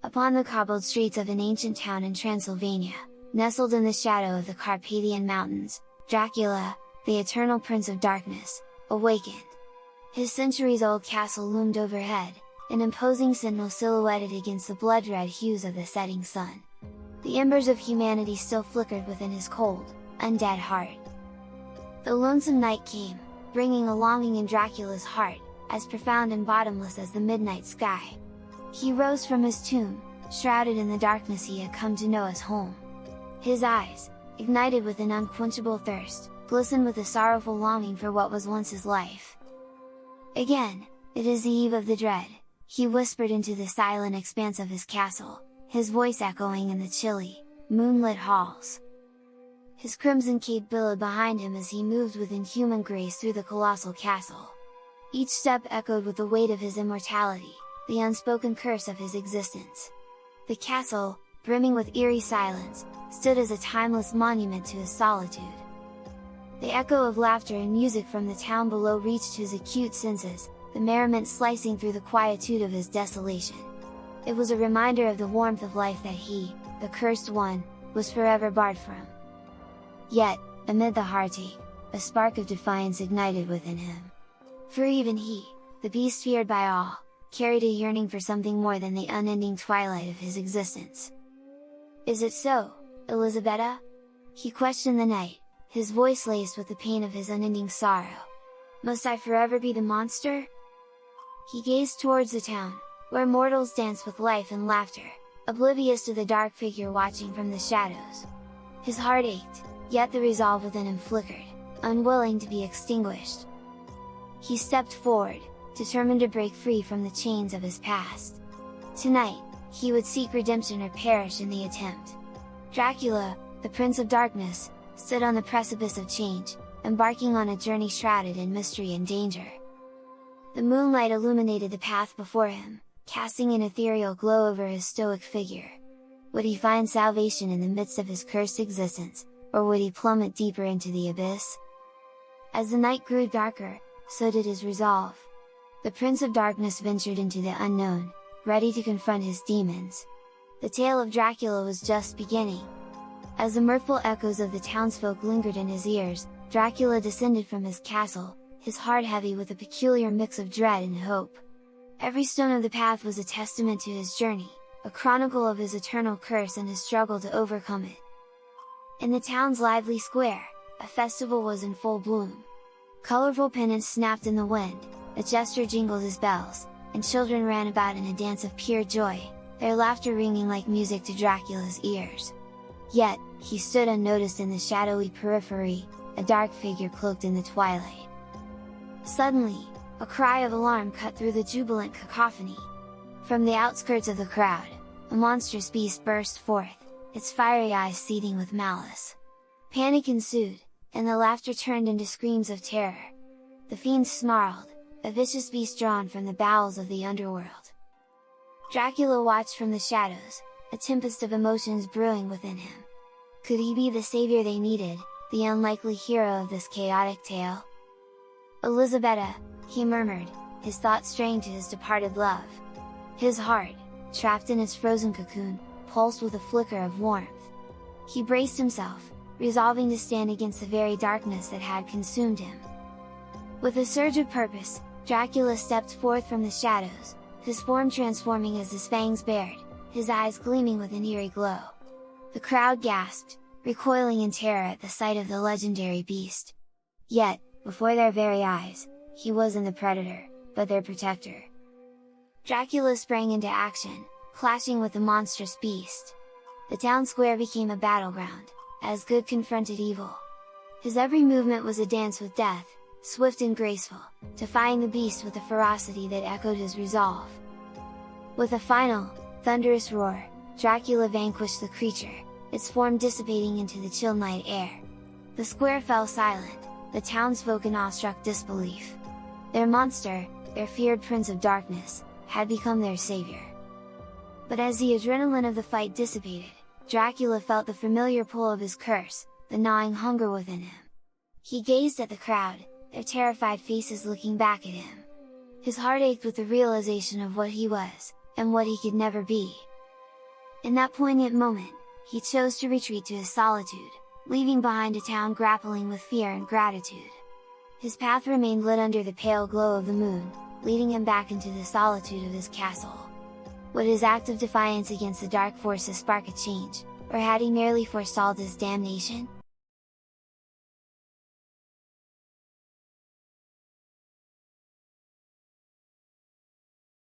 upon the cobbled streets of an ancient town in Transylvania, nestled in the shadow of the Carpathian Mountains, Dracula, the eternal Prince of Darkness, awakened. His centuries-old castle loomed overhead, an imposing sentinel silhouetted against the blood-red hues of the setting sun. The embers of humanity still flickered within his cold, undead heart. The lonesome night came, bringing a longing in Dracula's heart, as profound and bottomless as the midnight sky. He rose from his tomb, shrouded in the darkness he had come to know as home. His eyes, ignited with an unquenchable thirst, glistened with a sorrowful longing for what was once his life. Again, it is the eve of the dread, he whispered into the silent expanse of his castle, his voice echoing in the chilly, moonlit halls. His crimson cape billowed behind him as he moved with inhuman grace through the colossal castle. Each step echoed with the weight of his immortality, the unspoken curse of his existence. The castle, brimming with eerie silence, stood as a timeless monument to his solitude. The echo of laughter and music from the town below reached his acute senses, the merriment slicing through the quietude of his desolation. It was a reminder of the warmth of life that he, the cursed one, was forever barred from. Yet, amid the heartache, a spark of defiance ignited within him. For even he, the beast feared by all, carried a yearning for something more than the unending twilight of his existence. "Is it so, Elisabetta?" he questioned the night, his voice laced with the pain of his unending sorrow. "Must I forever be the monster?" He gazed towards the town, where mortals danced with life and laughter, oblivious to the dark figure watching from the shadows. His heart ached, yet the resolve within him flickered, unwilling to be extinguished. He stepped forward, determined to break free from the chains of his past. Tonight, he would seek redemption or perish in the attempt. Dracula, the Prince of Darkness, stood on the precipice of change, embarking on a journey shrouded in mystery and danger. The moonlight illuminated the path before him, casting an ethereal glow over his stoic figure. Would he find salvation in the midst of his cursed existence, or would he plummet deeper into the abyss? As the night grew darker, so did his resolve. The Prince of Darkness ventured into the unknown, ready to confront his demons. The tale of Dracula was just beginning. As the mirthful echoes of the townsfolk lingered in his ears, Dracula descended from his castle, his heart heavy with a peculiar mix of dread and hope. Every stone of the path was a testament to his journey, a chronicle of his eternal curse and his struggle to overcome it. In the town's lively square, a festival was in full bloom. Colorful pennants snapped in the wind, a jester jingled his bells, and children ran about in a dance of pure joy, their laughter ringing like music to Dracula's ears. Yet, he stood unnoticed in the shadowy periphery, a dark figure cloaked in the twilight. Suddenly, a cry of alarm cut through the jubilant cacophony. From the outskirts of the crowd, a monstrous beast burst forth, its fiery eyes seething with malice. Panic ensued, and the laughter turned into screams of terror. The fiend snarled, a vicious beast drawn from the bowels of the underworld. Dracula watched from the shadows, a tempest of emotions brewing within him. Could he be the savior they needed, the unlikely hero of this chaotic tale? "Elisabetta," he murmured, his thoughts straying to his departed love. His heart, trapped in its frozen cocoon, pulsed with a flicker of warmth. He braced himself, resolving to stand against the very darkness that had consumed him. With a surge of purpose, Dracula stepped forth from the shadows, his form transforming as his fangs bared, his eyes gleaming with an eerie glow. The crowd gasped, recoiling in terror at the sight of the legendary beast. Yet, before their very eyes, he wasn't the predator, but their protector. Dracula sprang into action, clashing with the monstrous beast. The town square became a battleground, as good confronted evil. His every movement was a dance with death, swift and graceful, defying the beast with a ferocity that echoed his resolve. With a final, thunderous roar, Dracula vanquished the creature, its form dissipating into the chill night air. The square fell silent, the townsfolk in awestruck disbelief. Their monster, their feared Prince of Darkness, had become their savior. But as the adrenaline of the fight dissipated, Dracula felt the familiar pull of his curse, the gnawing hunger within him. He gazed at the crowd, their terrified faces looking back at him. His heart ached with the realization of what he was, and what he could never be. In that poignant moment, he chose to retreat to his solitude, leaving behind a town grappling with fear and gratitude. His path remained lit under the pale glow of the moon, leading him back into the solitude of his castle. Would his act of defiance against the dark forces spark a change, or had he merely forestalled his damnation?